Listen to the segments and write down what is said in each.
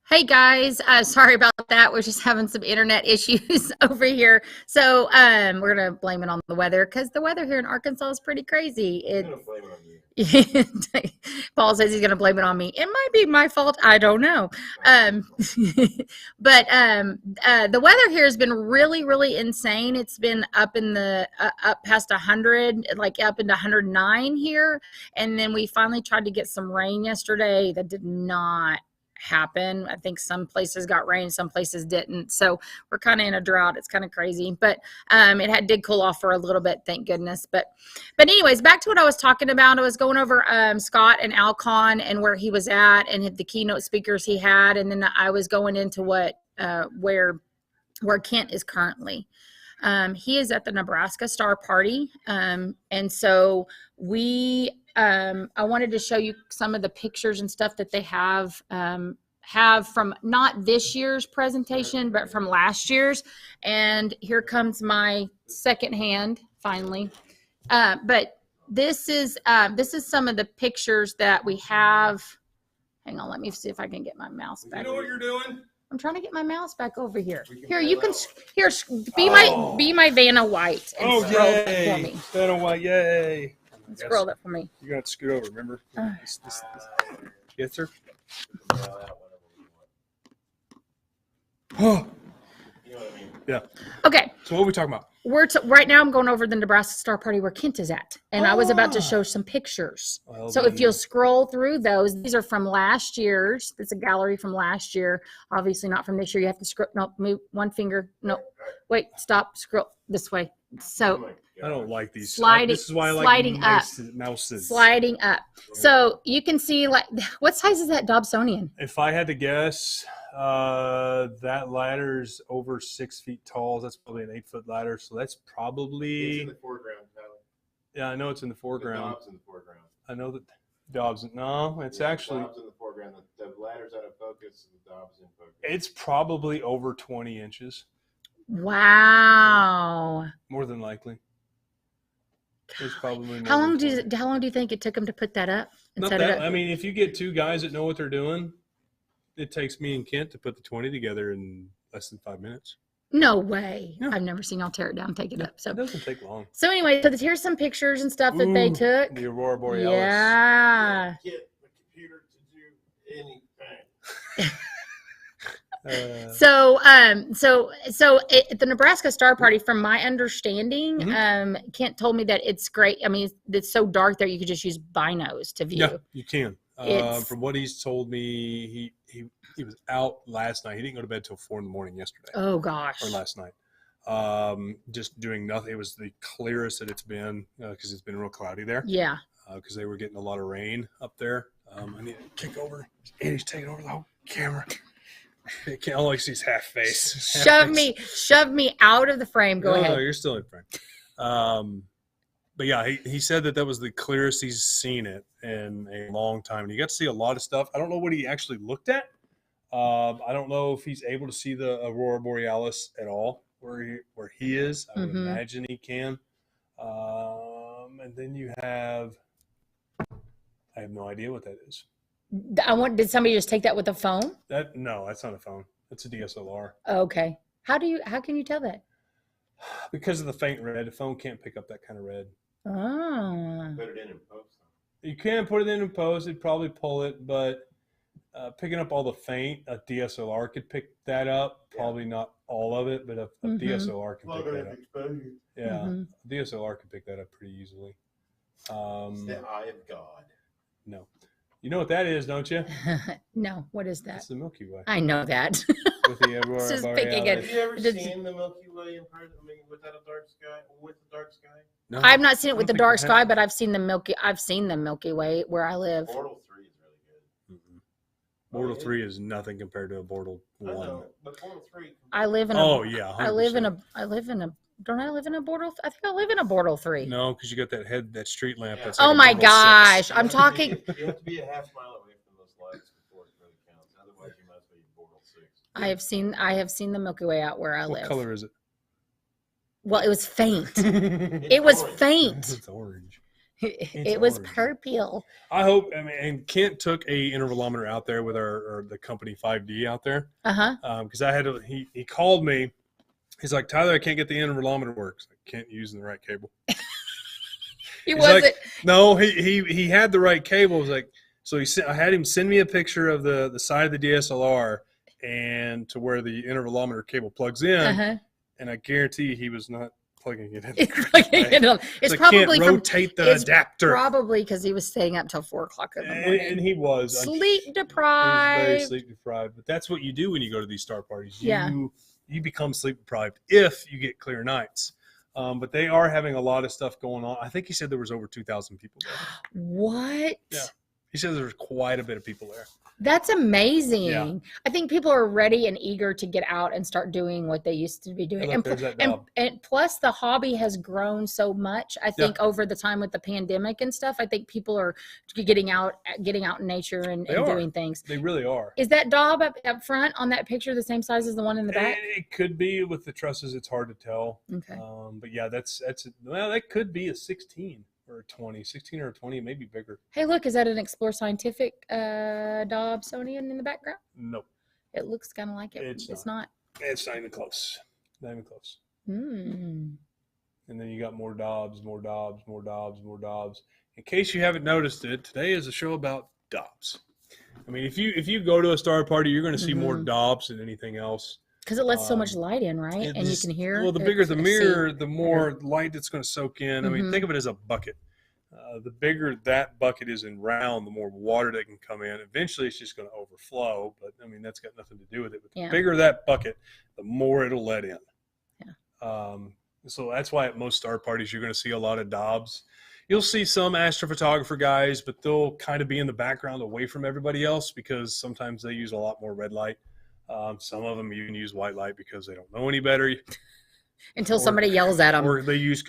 Hey guys, sorry about that. We're just having some internet issues over here. So we're gonna blame it on the weather because the weather here in Arkansas is pretty crazy. I'm gonna blame it on you. Paul says he's gonna blame it on me. It might be my fault. I don't know. But the weather here has been really, really insane. It's been up in the up past 100, like up into 109 here, and then we finally tried to get some rain yesterday. That did not happen. I think some places got rain, some places didn't. So we're kind of in a drought. It's kind of crazy, but did cool off for a little bit, thank goodness. But anyways, back to what I was talking about. I was going over Scott and Alcon and where he was at and the keynote speakers he had, and then I was going into what where Kent is currently. He is at the Nebraska Star Party, and so I wanted to show you some of the pictures and stuff that they have from not this year's presentation, but from last year's. And here comes my second hand finally. But this is some of the pictures that we have. Hang on, let me see if I can get my mouse back. You know what you're doing? I'm trying to get my mouse back over here. Here, you can be my Vanna White and scroll it for me. Vanna White, yay! Scroll that for me. You're gonna scoot over. Remember? Yes, sir. Oh. You know what I mean? Yeah. Okay. So what are we talking about? Right now I'm going over the Nebraska Star Party where Kent is at, and I was about to show some pictures. So if you'll scroll through those, these are from last year's. It's a gallery from last year, obviously not from this year. You have to scroll. No, move one finger. No, wait, stop. Scroll this way. So I don't like these. Sliding. This is why I like sliding up. Mouses. Sliding up. So you can see, like, what size is that Dobsonian? If I had to guess, that ladder's over 6 feet tall. That's probably an 8-foot ladder. So that's probably. It's in the foreground, Tyler. Yeah, I know it's in the foreground. The Dobbs in the foreground. I know that Dobbs. No, it's actually. Dobbs in the foreground. The ladder's out of focus. And the Dobbs in focus. It's probably over 20 inches. Wow. More than likely. It's probably. How long do you think it took him to put that up and Not set that. it up? I mean, if you get two guys that know what they're doing, it takes me and Kent to put the 20 together in less than 5 minutes. No way. Yeah. I've never seen y'all tear it down, take it up. So it doesn't take long. So anyway, so here's some pictures and stuff that they took. The Aurora Borealis. Yeah. Get the computer to do anything. So the Nebraska Star Party, from my understanding, Kent told me that it's great. I mean, it's so dark there, you could just use binos to view. Yeah, you can. From what he's told me, he was out last night. He didn't go to bed till 4 a.m. yesterday. Oh gosh. Or last night. Just doing nothing. It was the clearest that it's been because it's been real cloudy there. Yeah. Because they were getting a lot of rain up there. I need to kick over. And he's taking over the whole camera. I can't only see his half face. Shove me out of the frame. Go ahead. No, you're still in frame. But yeah, he said that was the clearest he's seen it in a long time. And you got to see a lot of stuff. I don't know what he actually looked at. I don't know if he's able to see the Aurora Borealis at all where he is. I would imagine he can. And then you have, I have no idea what that is. Did somebody just take that with a phone? No, that's not a phone. It's a DSLR. Okay. How can you tell that? Because of the faint red, the phone can't pick up that kind of red. Oh. Put it in post. You can put it in post. It'd probably pull it, but picking up all the faint, a DSLR could pick that up. Probably not all of it, but a DSLR can pick that up. Exposure. Yeah, a DSLR can pick that up pretty easily. It's the eye of God. No. You know what that is, don't you? No. What is that? It's the Milky Way. I know that. With the Aurora Just Borealis. picking it. Have you ever seen the Milky Way in person? I mean, without a dark sky, with the dark sky? No, I've not seen it with the dark sky, have. but I've seen the Milky Way where I live. Bortle 3 is really good. Bortle 3 is nothing compared to a Bortle 1. I know, but Bortle 3. I live in a. Oh yeah, 100%. I live in a. Don't I live in a Bortle? I think I live in a Bortle 3. No, because you got that street lamp. Yeah. That's Oh like a my Bortle gosh! 6. I'm talking. You have to be a half mile away from those lights before it really counts. Otherwise, you must be Bortle 6. I have seen the Milky Way out where I What live. color is it? Well, it was faint. It's It was orange. faint. It's orange. It was orange. purple. I hope. I mean, and Kent took a intervalometer out there with the company 5D out there. Because I had to. He called me. He's like, Tyler, I can't get the intervalometer works. I can't use the right cable. He He's wasn't. like, no, he had the right cable. I was like, so I had him send me a picture of the side of the DSLR and to where the intervalometer cable plugs in, and I guarantee he was not plugging it in. It's I probably can't rotate the adapter. Probably because he was staying up till 4 o'clock in the morning. And he was sleep He was deprived. very sleep deprived. But that's what you do when you go to these star parties. Yeah. You become sleep deprived if you get clear nights. But they are having a lot of stuff going on. I think he said there was over 2,000 people there. What? Yeah. He said there's quite a bit of people there. That's amazing. Yeah. I think people are ready and eager to get out and start doing what they used to be doing. Look, there's that dog. And plus the hobby has grown so much. I think over the time with the pandemic and stuff, I think people are getting out in nature and doing things. They really are. Is that dog up front on that picture the same size as the one in the back? It could be with the trusses. It's hard to tell. Okay. But yeah, that could be a 16 or a 20, 16 or a 20, maybe bigger. Hey, look, is that an Explore Scientific Dobsonian in the background? Nope. It looks kind of like it. It's not. It's not even close. Not even close. Hmm. And then you got more Dobbs, more Dobbs, more Dobbs, more Dobbs. In case you haven't noticed it, today is a show about Dobbs. I mean, if you go to a star party, you're going to see more Dobbs than anything else. Because it lets so much light in, right? And you can hear. Well, the bigger the mirror, the more light it's going to soak in. I mean, think of it as a bucket. The bigger that bucket is in round, the more water that can come in. Eventually, it's just going to overflow. But, I mean, that's got nothing to do with it. But the bigger that bucket, the more it'll let in. Yeah. So that's why at most star parties, you're going to see a lot of Dobbs. You'll see some astrophotographer guys, but they'll kind of be in the background away from everybody else because sometimes they use a lot more red light. Some of them even use white light because they don't know any better. Until somebody yells at them. Or they use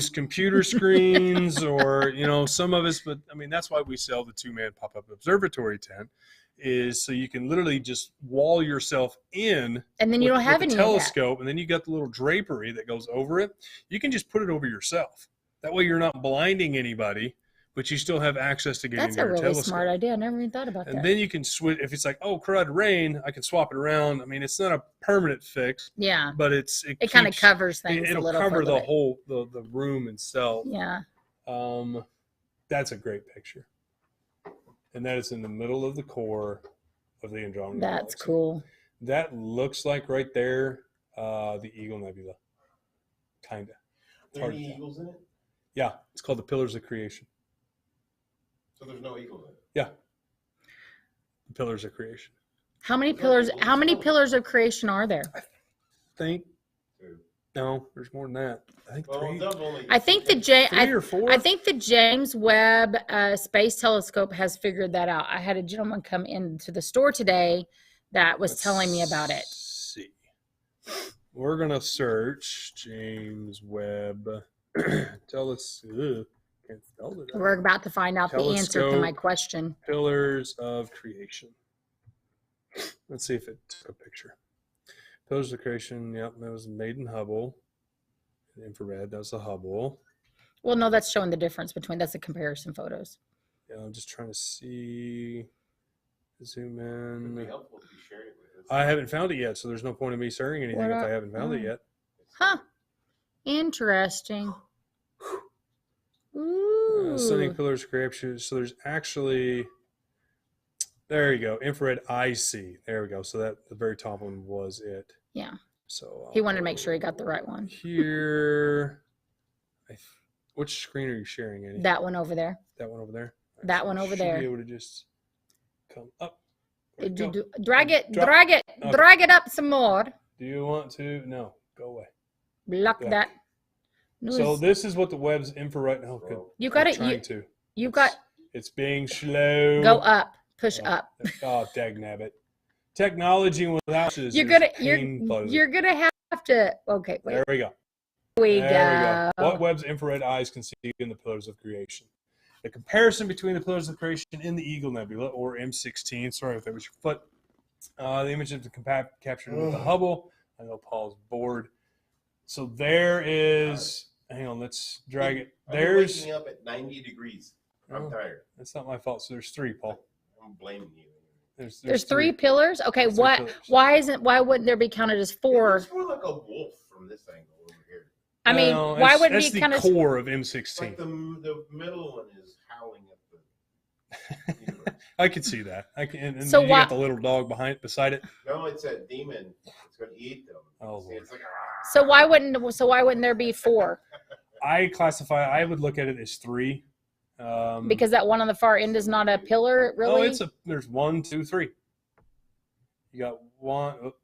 computer screens or, some of us. But, I mean, that's why we sell the 2-man pop-up observatory tent is so you can literally just wall yourself in. And then you don't have any telescope. And then you got the little drapery that goes over it. You can just put it over yourself. That way you're not blinding anybody. But you still have access to getting into your telescope. That's a really smart idea. I never even thought about that. And then you can switch. If it's like, oh, crud, rain, I can swap it around. I mean, it's not a permanent fix. Yeah. But it kind of covers things it'll a little cover the bit. whole, the room itself. Yeah. That's a great picture. And that is in the middle of the core of the Andromeda That's Galaxy. Cool. That looks like right there, the Eagle Nebula. Kind of. Are there any eagles in it? Yeah. It's called the Pillars of Creation. So there's no eagle in it? Yeah. The Pillars of Creation. How many pillars of creation are there? I think. No, there's more than that. I think three. I think three or four. I think the James Webb Space Telescope has figured that out. I had a gentleman come into the store today that was telling me about it. Let's see. We're gonna search James Webb. Tell us. Can't spell it. We're about to find out the answer to my question. Pillars of Creation. Let's see if it took a picture. Pillars of Creation. Yep, that was made in Hubble. Infrared. That was the Hubble. Well, no, that's showing the difference between. That's the comparison photos. Yeah, I'm just trying to see. Zoom in. It'd be helpful to be sharing it with us. I haven't found it yet, so there's no point in me sharing anything if I haven't found it yet. Huh. Interesting. Ooh. Stunning Pillars of Creation. So there's actually, there you go, infrared IC. There we go. So that the very top one was it. Yeah. So he wanted to make sure he got the right one. Here, which screen are you sharing, Annie? That one over there. That one over there. That one over there. Be able to just come up. Drag it up some more. Do you want to? No, go away. Block that. So this is what the Webb's infrared. Oh, good. You got it. You got. It's being slow. Go up. Push up. Oh, dagnabbit. Technology without is you're gonna have to. Okay, wait. There we go. There we go. What Webb's infrared eyes can see in the Pillars of Creation. The comparison between the Pillars of Creation in the Eagle Nebula, or M16. Sorry if that was your foot. The image of the captured with the Hubble. I know Paul's bored. So there is hang on, let's drag it. I've been There's waking up at 90 degrees. I'm Oh. tired. That's not my fault. So there's 3, Paul. I'm blaming you. There's 3 pillars. Okay, There's 3 what? pillars. Why wouldn't there be counted as It 4? looks more like a wolf from this angle over here. I mean, No, why wouldn't that's be the kind of? core of It's M16? like the middle one is howling at the universe. I could see that. I can. And So you why- got the little dog beside it. No, it's a demon. It's going to eat them. Oh, See, Lord. it's like, So why wouldn't there be 4? I would look at it as 3. Because that one on the far end is not a pillar, really. Oh, there's 1, 2, 3. You got 1. Oh,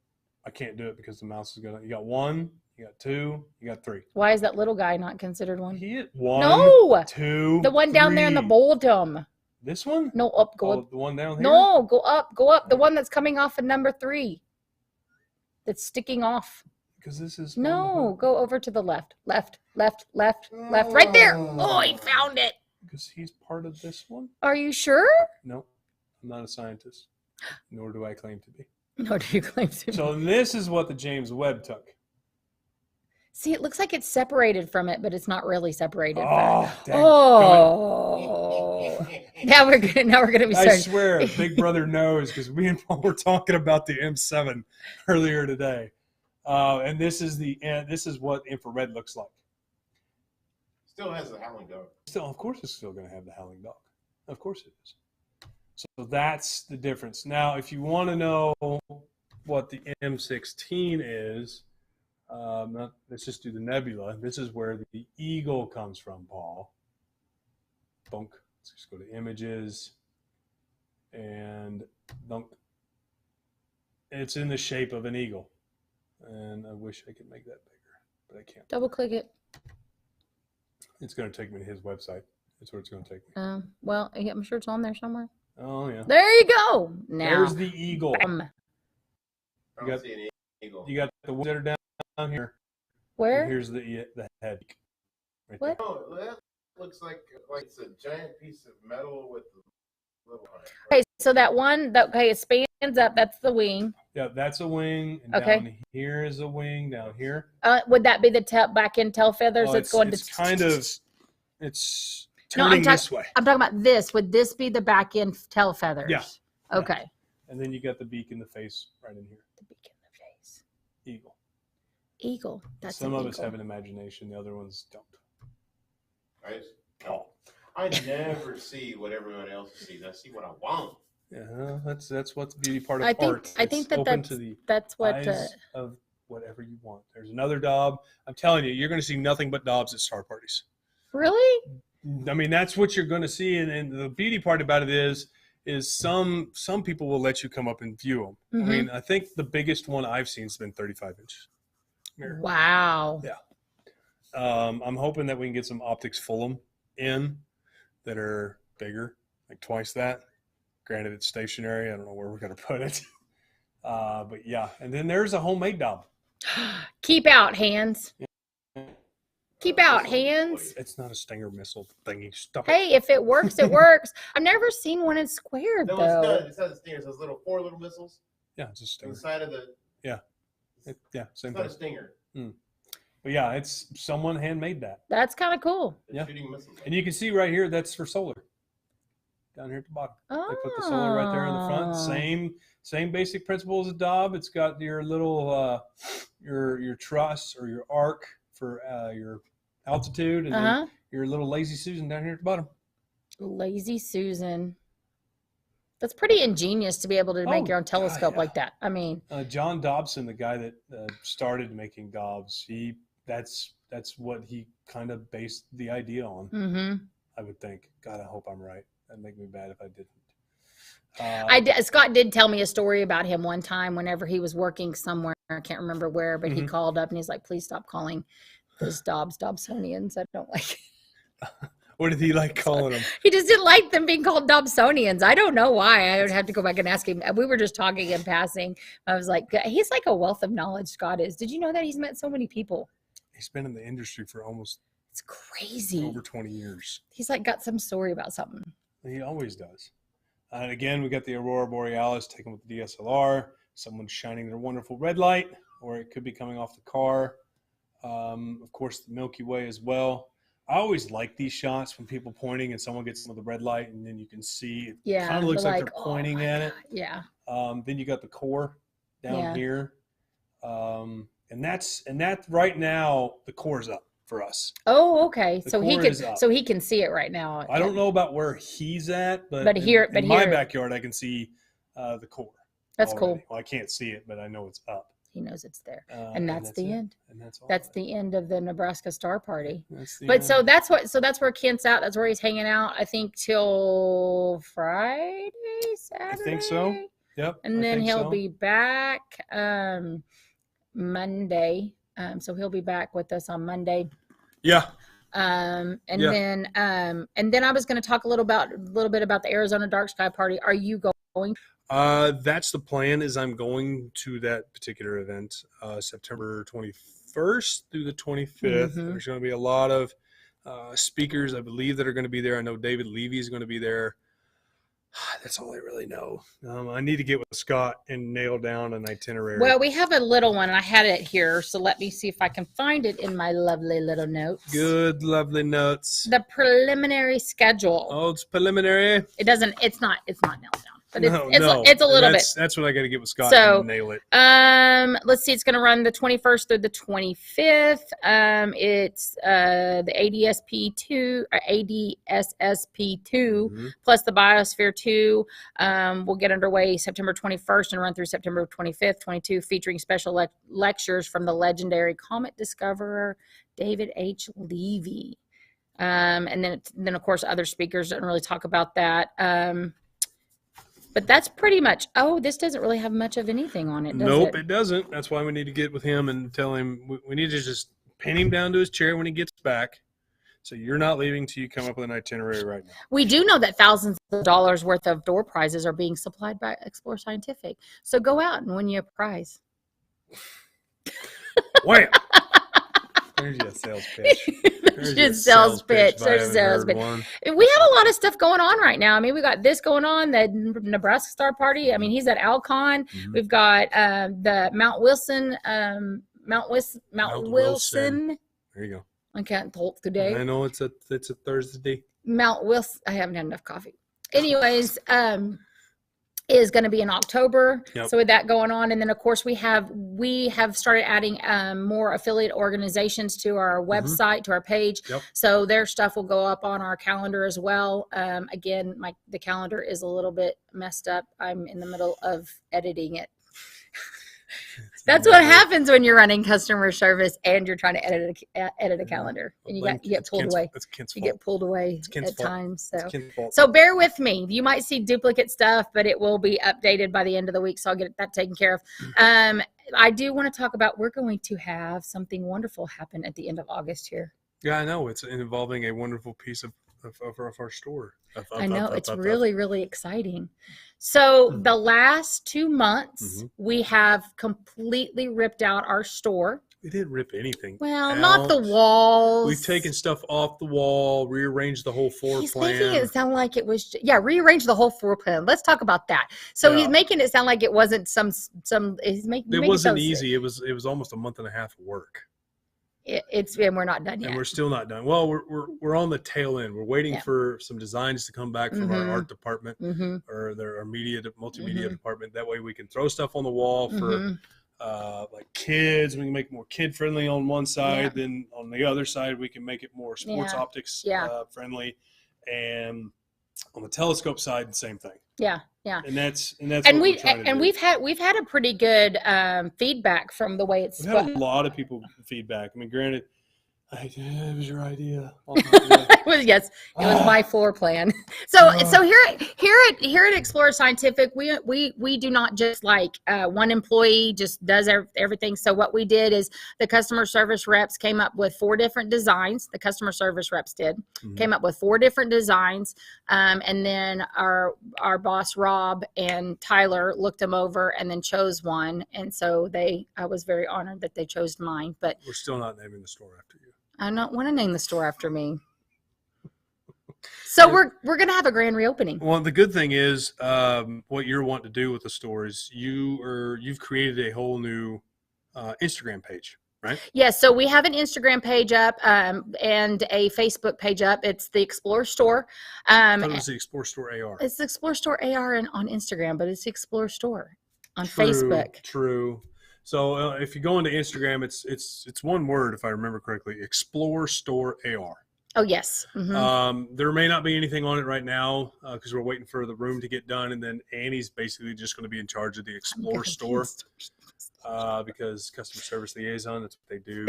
I can't do it because the mouse is gonna. You got 1. You got 2. You got 3. Why is that little guy not considered one? He 1, No, 2. the one down there in the 3. bottom. This one? No, up, go Oh, up. the one down here. No, go up, go up. The one that's coming off of number 3. That's sticking off. Because this is No, go over to the left. Left. Right there. Oh, he found it. Because he's part of this one. Are you sure? No, I'm not a scientist, nor do I claim to be. No, do you claim to? So this is what the James Webb took. See, it looks like it's separated from it, but it's not really separated. Oh, dang. Oh. Now we're gonna be I starting. swear, Big Brother knows because me and Paul were talking about the M7 earlier today, and this is what infrared looks like. still has the howling dog. Still, of course, it's still going to have the howling dog. Of course, it is. So that's the difference. Now, if you want to know what the M16 is, let's just do the nebula. This is where the eagle comes from, Paul. Bonk. Let's just go to images and dunk. It's in the shape of an eagle. And I wish I could make that bigger, but I can't. Double click it. It's going to take me to his website. That's where it's going to take me. Well, yeah, I'm sure it's on there somewhere. Oh, yeah. There you go. Now, There's the eagle. bam. I You don't got- see an eagle. You got the ones that are down here. Where? And here's the head. Right What? Oh, that looks like it's a giant piece of metal with a little. Okay, so that one, it spans up. That's the wing. Yeah, that's a wing. And Okay. down here is a wing. Down here. Would that be the back end tail feathers? Oh, That's going it's to. kind of. It's No, I'm turning talk- this way. I'm talking about this. Would this be the back end tail feathers? Yeah. Okay. And then you got the beak in the face right in here. The beak in the face. Eagle. Eagle. That's Some an of us eagle. have an imagination. The other ones don't. I never see what everyone else sees. I see what I want. Yeah, that's what's the beauty part of I think- art. I think It's that open that's- to the That's what. eyes of whatever you want. There's another Dob. I'm telling you, you're going to see nothing but Dobs at star parties. Really? I mean, that's what you're going to see, and the beauty part about it is some people will let you come up and view them. Mhm. I mean, I think the biggest one I've seen has been 35 inches. Mirror. Wow. Yeah. I'm hoping that we can get some optics Fulham in that are bigger, like twice that. Granted, it's stationary. I don't know where we're going to put it. But yeah, and then there's a homemade Dob. Keep out, hands. Keep out, hands. It's not a Stinger missile thingy. Stop it. Hey, if it works, it works. I've never seen one in square No, though. it's not. It's not a stinger. It's those four little missiles Yeah, it's a Stinger. inside of the. Yeah, It's same not a thing. stinger. But yeah, it's someone handmade that. That's kind of cool. It's Yeah. shooting missiles. And you can see right here, that's for solar. Down here at the bottom. Oh. They put the solar right there in the front. Same basic principle as a Dob. It's got your little your truss or your arc for your altitude, and then your little Lazy Susan down here at the bottom. Lazy Susan. That's pretty ingenious to be able to make Oh, your own telescope yeah. like that. I mean, John Dobson, the guy that started making Dobs, that's what he kind of based the idea on. mm-hmm. I would think. God, I hope I'm right. That'd make me bad if I didn't. Scott did tell me a story about him one time whenever he was working somewhere. I can't remember where, but he Mhm. called up and he's like, please stop calling those Dobsonians. I don't like it. What did he like calling them? He just didn't like them being called Dobsonians. I don't know why. I would have to go back and ask him. We were just talking in passing. I was like, he's like a wealth of knowledge, Scott is. Did you know that he's met so many people? He's been in the industry for almost It's crazy. over 20 years. He's like got some story about something. He always does. And again, we got the Aurora Borealis taken with the DSLR. Someone's shining their wonderful red light, or it could be coming off the car. Of course, the Milky Way as well. I always like these shots when people pointing and someone gets some of the red light, and then you can see it Yeah, kind of looks the like they're oh pointing my at it. God, yeah. Then you got the core down Yeah. here, and that's right now the core's up for us. Oh, okay. The So core is up. he can see it right now. I don't know about where he's at, but But here- in my backyard, I can see the core. That's already. cool. Well, I can't see it, but I know it's up. He knows it's there. And And that's the it. end. And that's all. That's the end of the Nebraska Star Party. That's the But end. so that's where Kent's at. That's where he's hanging out. I think till Friday, Saturday. I think so. Yep. And I then think he'll so. be back Monday. So he'll be back with us on Monday. Yeah. And Yeah. then I was going to talk a little bit about the Arizona Dark Sky Party. Are you going? That's the plan. Is I'm going to that particular event, September 21st through the 25th. Mhm. There's going to be a lot of speakers, I believe, that are going to be there. I know David Levy is going to be there. That's all I really know. I need to get with Scott and nail down an itinerary. Well, we have a little one, and I had it here, so let me see if I can find it in my lovely little notes. Good, lovely notes. The preliminary schedule. Oh, it's preliminary. It's not nailed down, but No, it's a little bit. That's what I got to get with Scott So, and nail it. Let's see. It's going to run the 21st through the 25th. It's the ADSP2 or ADSSP2 Mhm. plus the Biosphere 2. Will get underway September 21st and run through September 25th, 22, featuring special lectures from the legendary comet discoverer David H. Levy. And then of course other speakers don't really talk about that. But that's pretty much. Oh, this doesn't really have much of anything on it, does Nope, it? it doesn't. That's why we need to get with him and tell him we need to just pin him down to his chair when he gets back. So you're not leaving till you come up with an itinerary right now. We do know that thousands of dollars worth of door prizes are being supplied by Explore Scientific. So go out and win you a prize. Wham! There's your sales pitch. There's your sales pitch. if I There's haven't sales heard pitch. one. We have a lot of stuff going on right now. I mean, we got this going on, the Nebraska Star Party. I mean, he's at Alcon. Mhm. We've got the Mount Wilson. Mount Wilson. There you go. I can't talk today. I know it's a Thursday. Mount Wilson. I haven't had enough coffee. Anyways, is going to be in October. Yep. So with that going on, and then of course we have started adding more affiliate organizations to our website, to our page. Yep. So their stuff will go up on our calendar as well. Again, the calendar is a little bit messed up. I'm in the middle of editing it. That's what happens when you're running customer service and you're trying to edit a calendar, and you get pulled away. It's Kent's You fault. get pulled away It's Kent's at fault. times. So. It's Kent's fault. So bear with me. You might see duplicate stuff, but it will be updated by the end of the week. So I'll get that taken care of. I do want to talk about, we're going to have something wonderful happen at the end of August here. Yeah, I know. It's involving a wonderful piece of our store. I know it's really, really exciting. So the last 2 months, we have completely ripped out our store. We didn't rip anything. Well, not the out. walls. We've taken stuff off the wall, rearranged the whole floor He's plan. making it sound like it was, rearrange the whole floor plan. Let's talk about that. So Yeah. he's making it sound like it wasn't he's making It make wasn't sound- easy. It was almost a month and a half of work, And we're not done yet. and we're still not done. Well, we're on the tail end. We're waiting Yeah. for some designs to come back from our Mhm. art department Mm-hmm. or our multimedia Mhm. department. That way we can throw stuff on the wall for Mm-hmm. like kids. We can make it more kid friendly on one side. Then on the other side, we can make it more sports Yeah. optics Yeah. friendly. And on the telescope side, the same thing. Yeah. And that's And what we're trying to do. we've had a pretty good feedback from the way it's. We've had a lot of people feedback. I mean, granted, it was your idea. It was my floor plan. So here at Explorer Scientific, we do not just like one employee just does everything. So what we did is the customer service reps came up with 4 different designs. The customer service reps came up with 4 different designs, and then our boss Rob and Tyler looked them over and then chose one. And so I was very honored that they chose mine. But We're still not naming the store after you. I don't want to name the store after me. So we're going to have a grand reopening. Well, the good thing is, what you're wanting to do with the store is you've created a whole new Instagram page, right? Yes, so we have an Instagram page up and a Facebook page up. It's the Explore Store. I thought it was the Explore Store AR. It's the Explore Store AR on Instagram, but it's the Explore Store on True, Facebook. True. So if you go into Instagram, it's one word if I remember correctly. Explore Store AR. Oh yes. There may not be anything on it right now because we're waiting for the room to get done, and then Annie's basically just going to be in charge of the Explore Store because customer service liaison, that's what they do.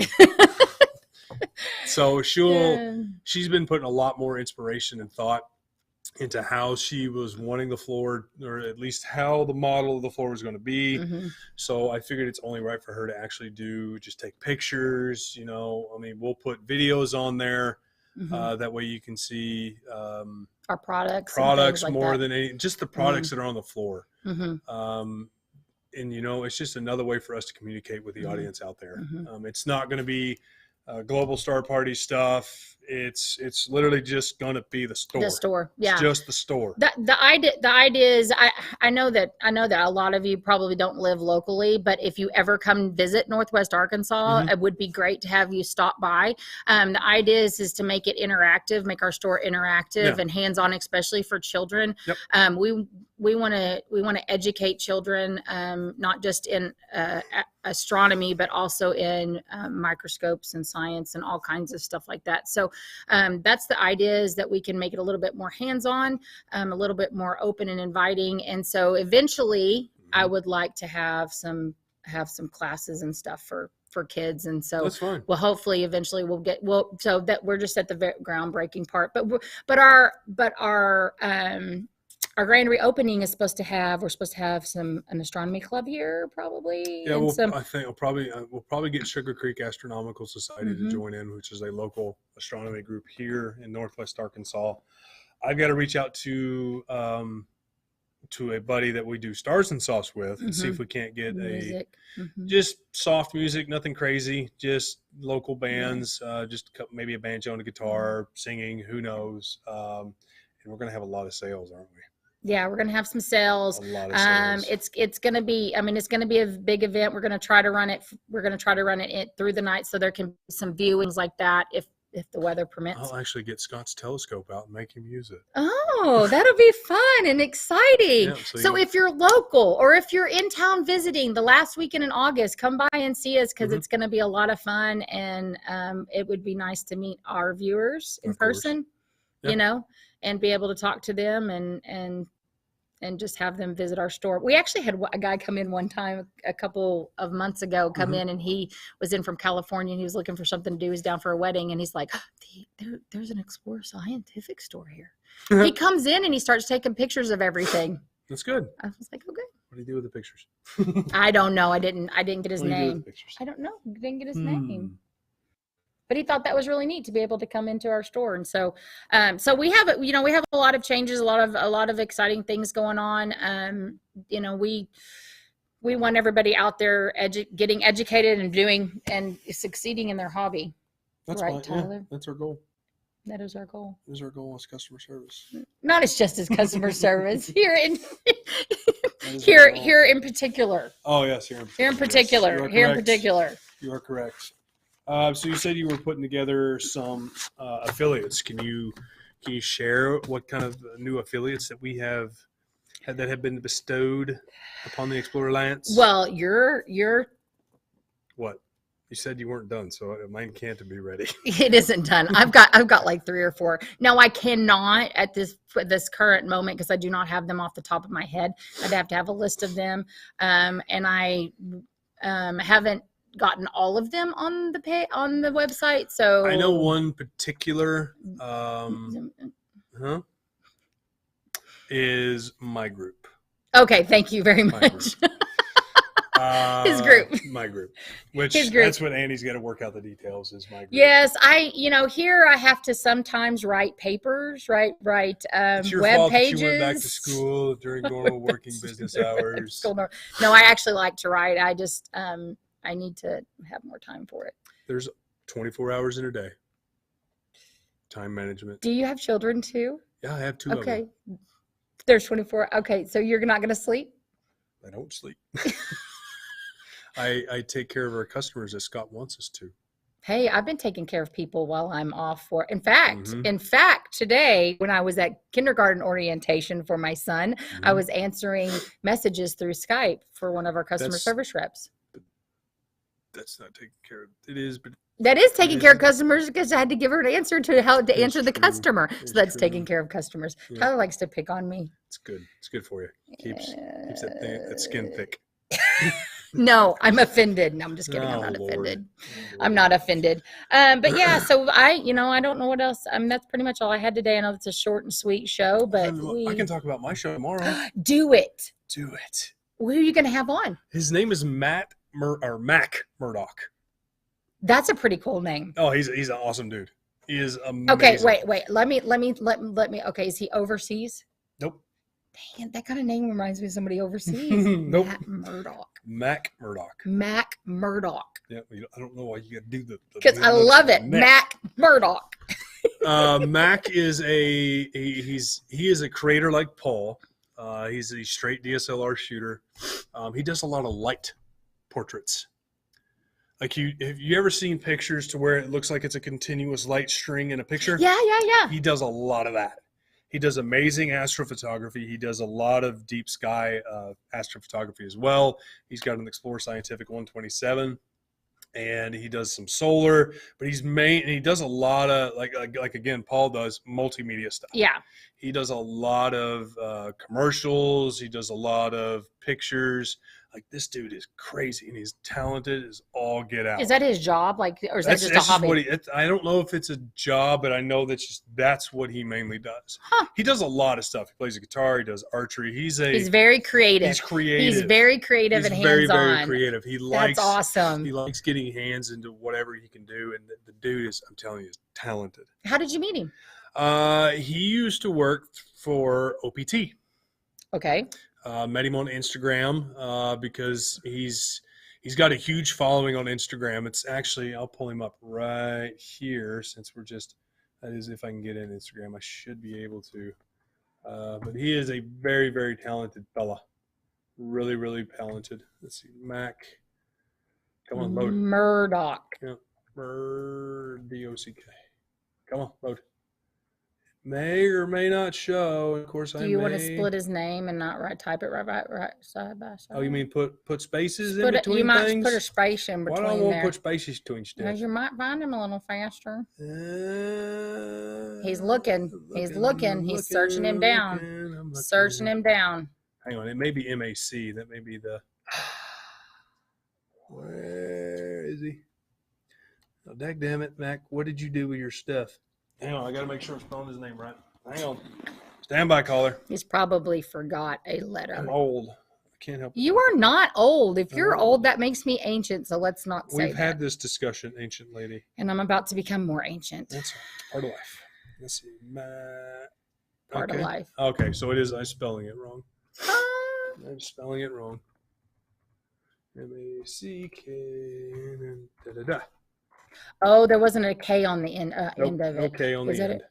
So she's been putting a lot more inspiration and thought into how she was wanting the floor, or at least how the model of the floor was going to be. So I figured it's only right for her to actually just take pictures. You know, I mean, we'll put videos on there. That way you can see our products like more that. than just the products that are on the floor. And, you know, it's just another way for us to communicate with the audience out there. It's not going to be global star party stuff. It's literally just going to be the store. The store, yeah. It's just the store. The idea is I know that a lot of you probably don't live locally, but if you ever come visit Northwest Arkansas, it would be great to have you stop by. The idea is to make it interactive, make our store interactive and hands-on, especially for children. We want to educate children, not just in astronomy, but also in microscopes and science and all kinds of stuff like that. So that's the idea, is that we can make it a little bit more hands-on, a little bit more open and inviting. And so eventually I would like to have some classes and stuff for kids. And so that's fine. Well, hopefully eventually so that we're just at the groundbreaking part, but our grand reopening is supposed to have an astronomy club here probably. Yeah, I think we'll probably get Sugar Creek Astronomical Society to join in, which is a local astronomy group here in Northwest Arkansas. I've got to reach out to a buddy that we do Stars and Sauce with and see if we can't get music. Just soft music, nothing crazy, just local bands, just maybe a banjo and a guitar, singing, who knows. And we're going to have a lot of sales, aren't we? Yeah, we're going to have some sales. A lot of sales. It's going to be, it's going to be a big event. We're going to try to run it through the night so there can be some viewings like that if the weather permits. I'll actually get Scott's telescope out and make him use it. Oh, that'll be fun and exciting. Yeah, so if you're local or if you're in town visiting the last weekend in August, come by and see us, because it's going to be a lot of fun, and it would be nice to meet our viewers in person, you know, and be able to talk to them and just have them visit our store. We actually had a guy come in one time a couple of months ago, in, and he was in from California, and he was looking for something to do. He was down for a wedding, and he's like, there's an Explore Scientific store here. He comes in and he starts taking pictures of everything. That's good. I was like, okay. What do you do with the pictures? I don't know. I didn't get his What do you do with name. the pictures? I don't know. Didn't get his name. But he thought that was really neat to be able to come into our store. And so, we have a lot of changes, a lot of exciting things going on. We want everybody out there getting educated and doing and succeeding in their hobby. That's right, fine. Tyler? Yeah, that's our goal. That is our goal. Is our goal as customer service. Not as just as customer service here in particular. Oh yes, here in particular. Yes, here in particular. You are correct. So you said you were putting together some affiliates. Can you share what kind of new affiliates that we have that have been bestowed upon the Explorer Alliance? Well, you're what? You said you weren't done, so mine can't be ready. It isn't done. I've got like 3 or 4. Now I cannot at this current moment, because I do not have them off the top of my head. I'd have to have a list of them, and I haven't gotten all of them on the website. So I know one particular is my group. Okay, thank you very much. His group. My group. Which His group. That's what Andy's got to work out the details, is my group. Yes, here I have to sometimes write papers, write It's your web fault pages. that you went back to school during normal working business hours. No, I actually like to write. I just I need to have more time for it. There's 24 hours in a day. Time management. Do you have children too? Yeah, I have 2 of them. Okay. There's 24. Okay, so you're not going to sleep? I don't sleep. I take care of our customers as Scott wants us to. Hey, I've been taking care of people while I'm off for. In fact, Mhm. today when I was at kindergarten orientation for my son, I Mhm. was answering messages through Skype for one of our customer That's service reps. that's not taking care of. It is, but That is it taking care of isn't. customers because I had to give her an answer to how to It's answer the true. customer. It's So that's true. taking care of customers. Yeah. Tyler likes to pick on me. It's good. It's good for you. Keeps that skin thick. No, I'm offended. No, I'm just kidding. I'm Oh, not Lord. offended. Oh, I'm Lord. not offended. But yeah, so I don't know what else. That's pretty much all I had today. I know it's a short and sweet show, but I can talk about my show tomorrow. do it. Do it. Who are you going to have on? His name is Mac Murdoch. That's a pretty cool name. Oh, he's an awesome dude. He is amazing. Okay, wait. Let me. Okay, is he overseas? Nope. Dang it, that kind of name reminds me of somebody overseas. Nope. Matt Murdoch. Mac Murdoch. Mac Murdoch. Yeah, I don't know why you got to do the Because I love it. Mac Murdoch. Mac is he is a creator like Paul. He's a straight DSLR shooter. He does a lot of light portraits. Like have you ever seen pictures to where it looks like it's a continuous light string in a picture? Yeah. He does a lot of that. He does amazing astrophotography. He does a lot of deep sky astrophotography as well. He's got an Explorer Scientific 127, and he does some solar. But he does a lot of like again, Paul does multimedia stuff. Yeah. He does a lot of commercials. He does a lot of pictures. Like, this dude is crazy, and he's talented as all get out. Is that his job? Like, or is that just a That's hobby? I don't know if it's a job, but I know that's what he mainly does. Huh. He does a lot of stuff. He plays the guitar. He does archery. He's very creative. He's creative. He's very creative and very, hands-on. very creative. That's awesome. He likes getting hands into whatever he can do, and the dude is, I'm telling you, is talented. How did you meet him? He used to work for OPT. Okay. Met him on Instagram because he's got a huge following on Instagram. It's actually, I'll pull him up right here since that is if I can get in Instagram. I should be able to. But he is a very, very talented fella. Really, really talented. Let's see, Mac. Come on, load. Murdoch. Yeah, D-O-C-K. Come on, load. May or may not show. Of course, Do you want to split his name and not type it right side by side? Oh, you mean put spaces in You between might things? put a space in between. Why don't I there. put spaces between stuff? Because you might find him a little faster. He's looking. He's looking. He's searching him down. Searching him down. Hang on, it may be MAC. That may be the. Where is he? Oh, dagdammit, Mac. What did you do with your stuff? Hang on, I got to make sure I'm spelling his name right. Hang on. Stand by, caller. He's probably forgot a letter. I'm old. I can't help it. You are not old. If you're old, that makes me ancient. So let's not say We've had this discussion, ancient lady. And I'm about to become more ancient. That's part of life. Let's see. Part of life. Okay, so it is. I'm spelling it wrong. I'm spelling it wrong. M-A-C-K. Da-da-da. Oh, there wasn't a K on the end, end of it. Okay, on the end.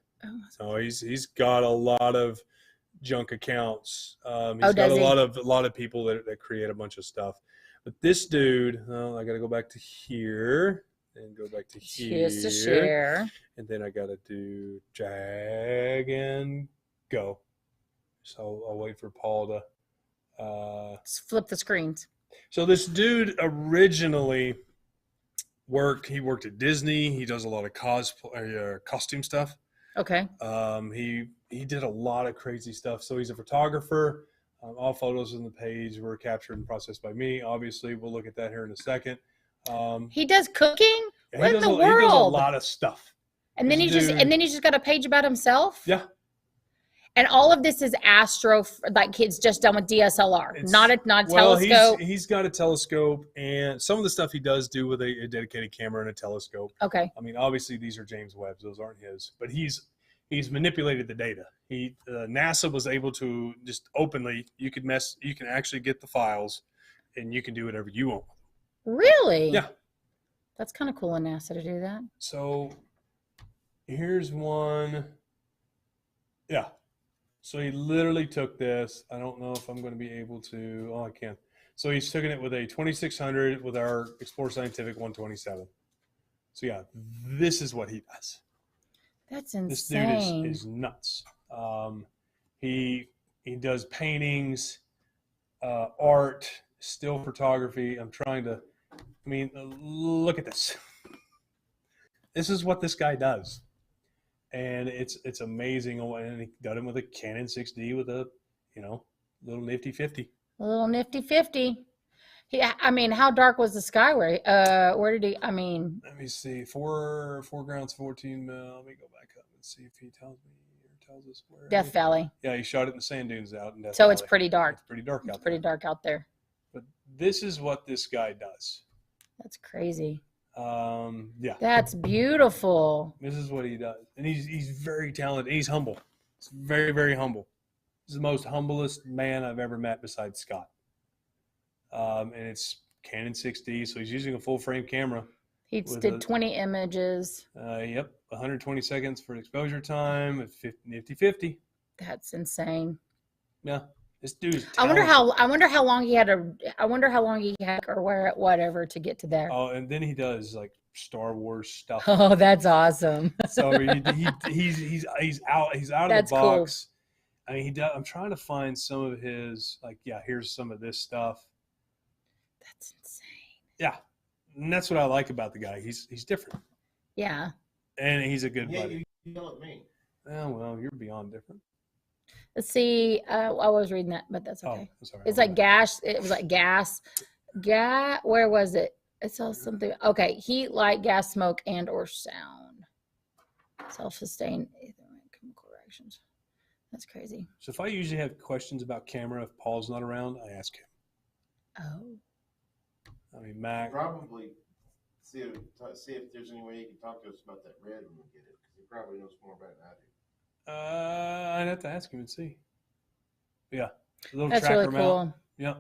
Oh, he's got a lot of junk accounts. He's got a lot of people that create a bunch of stuff. But this dude, I got to go back to here and go back to here. Just to share. And then I got to do drag and go. So I'll wait for Paul to. Flip the screens. So this dude originally worked at Disney. He does a lot of costume stuff. Okay. He did a lot of crazy stuff. So he's a photographer. All photos on the page were captured and processed by me. Obviously, we'll look at that here in a second. He does cooking. What in the world? He does a lot of stuff. And then he's just got a page about himself. Yeah. And all of this is kids just done with DSLR, not a telescope. He's got a telescope, and some of the stuff he does do with a dedicated camera and a telescope. Okay. I mean, obviously these are James Webb's; those aren't his. But he's manipulated the data. NASA was able to just openly. You can actually get the files, and you can do whatever you want. Really? Yeah. That's kind of cool in NASA to do that. So here's one. Yeah. So he literally took this. I don't know if I'm going to be able to. Oh, I can. So he's taking it with a 2600 with our Explorer Scientific 127. So yeah, this is what he does. That's This dude insane. is nuts. He does paintings, art, still photography. Look at this. This is what this guy does, and it's amazing. And he got him with a Canon 6D with a little nifty 50. A little nifty 50. I mean, how dark was the sky? Where did he? I mean, Let me see. Four grounds, 14 mil. Let me go back up and see if he tells us where. Death Valley. Yeah, he shot it in the sand dunes out in Death So Valley. it's pretty dark. It's pretty dark It's out pretty there. dark out there. But this is what this guy does. That's crazy. Yeah, That's beautiful. this is what he does, and he's very talented. He's humble. He's very, very humble. He's the most humblest man I've ever met besides Scott. And it's Canon 6D, so he's using a full frame camera. He With did a- 20 images. Yep, 120 seconds for exposure time at nifty 50. That's insane. Yeah, this dude's I wonder talented. how long he had or whatever to get to there. Oh, and then he does like Star Wars stuff. Oh, that's awesome. So he's out of That's the cool. box. I mean, he does. I'm trying to find some of his here's some of this stuff. That's insane. Yeah, and that's what I like about the guy. He's different, Yeah. and he's a good Yeah, buddy. you yell at me. Oh well, you're beyond different. Let's see. I was reading that, but that's okay. Oh, sorry. It's like gas. It was like gas. Where was it? It saw something. Okay. Heat, light, gas, smoke, and or sound. Self-sustained chemical reactions. That's crazy. So if I usually have questions about camera, if Paul's not around, I ask him. Oh. I mean, Mac. Probably see if there's any way you can talk to us about that red when we get it, because he probably knows more about it than I do. I'd have to ask him and see. Yeah, a little That's tracker really mount. cool. Yeah,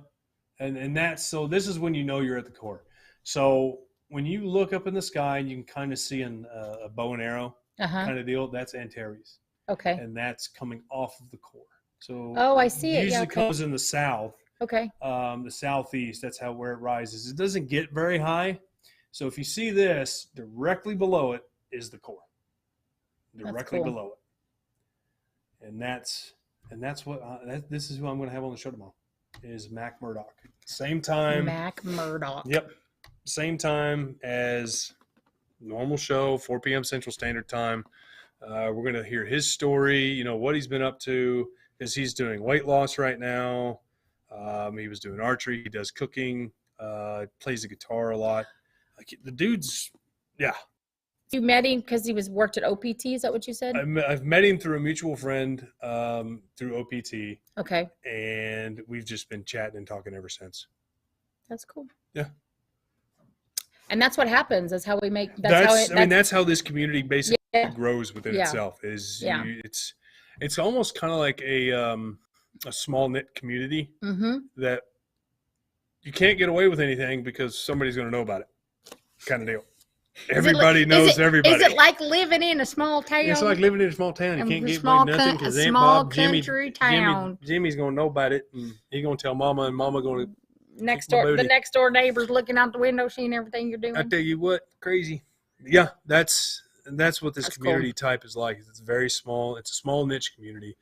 and that's so. This is when you know you're at the core. So when you look up in the sky and you can kind of see a bow and arrow Uh-huh. kind of deal, that's Antares, Okay. and that's coming off of the core. So Oh, I see it. usually Yeah. Okay. comes in the south, Okay. the southeast. That's where it rises. It doesn't get very high. So if you see this directly below it is the core. Directly cool. below it. And that's what this is who I'm going to have on the show tomorrow is Mac Murdoch. Same time. Mac Murdoch. Yep. Same time as normal show, 4 p.m. Central Standard Time. We're going to hear his story, what he's been up to, because he's doing weight loss right now. He was doing archery. He does cooking. Plays the guitar a lot. Like the dude's, yeah. You met him because he worked at OPT. Is that what you said? I've met him through a mutual friend through OPT, Okay. and we've just been chatting and talking ever since. That's cool. Yeah. And that's what happens. That's how we make. That's how this community basically Yeah. grows within Yeah. itself. Is Yeah. It's almost kind of like a small knit community Mm-hmm. that you can't get away with anything because somebody's going to know about it, kind of deal. Everybody knows everybody. Is it like living in a small town? It's like living in a small town. You And can't a get small away with nothing a because Aunt small Bob, Jimmy, country town. Jimmy's going to know about it, and he's going to tell Mama, and Mama going to. Next my door, the booty. next door neighbor's looking out the window, seeing everything you're I doing. tell you what, crazy. Yeah, that's what this That's community type is like. It's very small. It's a small niche community,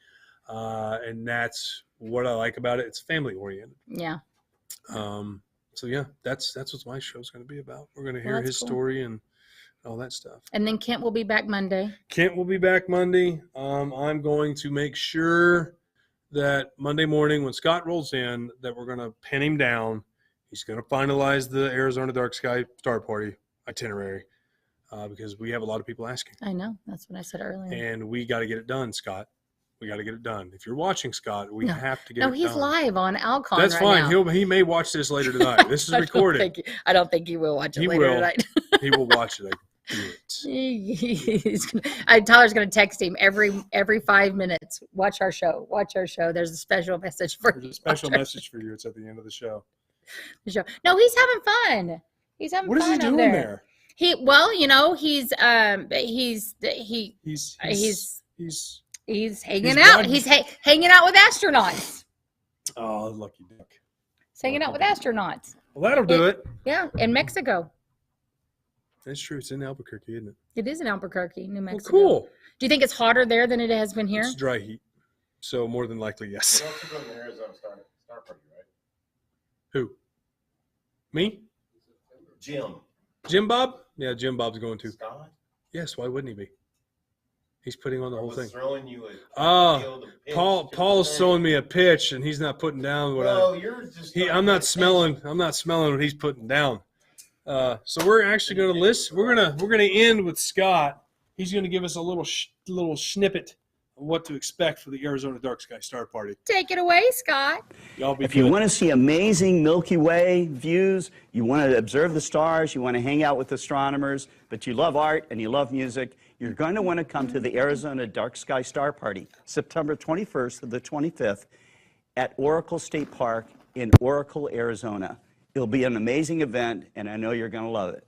and that's what I like about it. It's family oriented. Yeah. So yeah, that's what my show's going to be about. We're going to Well, hear that's his cool. story and all that stuff. And then Kent will be back Monday. Kent will be back Monday. I'm going to make sure that Monday morning when Scott rolls in that we're going to pin him down. He's going to finalize the Arizona Dark Sky Star Party itinerary because we have a lot of people asking. I know. That's what I said earlier. And we got to get it done, Scott. We got to get it done. If you're watching, Scott, we No. have to get No, it he's done. live on Alcon That's right fine. now. He may watch this later tonight. This is recorded. I don't think he will watch it He later will. tonight. He will watch it. Tyler's going to text him every 5 minutes. Watch our show. Watch our show. There's a special message for There's a special message for you. It's at the end of the show. the show. No, he's having fun. He's having What is fun he doing over there? He's hanging He's out. riding- He's hanging out with astronauts. Oh, lucky duck. It's hanging out with astronauts. Well, that'll do it. Yeah, in Mexico. That's true. It's in Albuquerque, isn't it? It is in Albuquerque, New Well, Mexico. cool. Do you think it's hotter there than it has been here? It's dry heat. So more than likely, yes. You're also going to the Arizona Star Party, right? Who? Me? Jim Bob? Yeah, Jim Bob's going to. Scott. Yes, why wouldn't he be? He's putting on the I whole was thing. throwing you a Oh, field of pitch Paul's to throwing me a pitch and he's not putting down what Bro, you're just. I'm not smelling what he's putting down. So we're actually going to listen. We're going to end with Scott. He's going to give us a little snippet of what to expect for the Arizona Dark Sky Star Party. Take it away, Scott. Y'all be If you good. want to see amazing Milky Way views, you want to observe the stars, you want to hang out with astronomers, but you love art and you love music, you're going to want to come to the Arizona Dark Sky Star Party, September 21st to the 25th at Oracle State Park in Oracle, Arizona. It'll be an amazing event, and I know you're going to love it.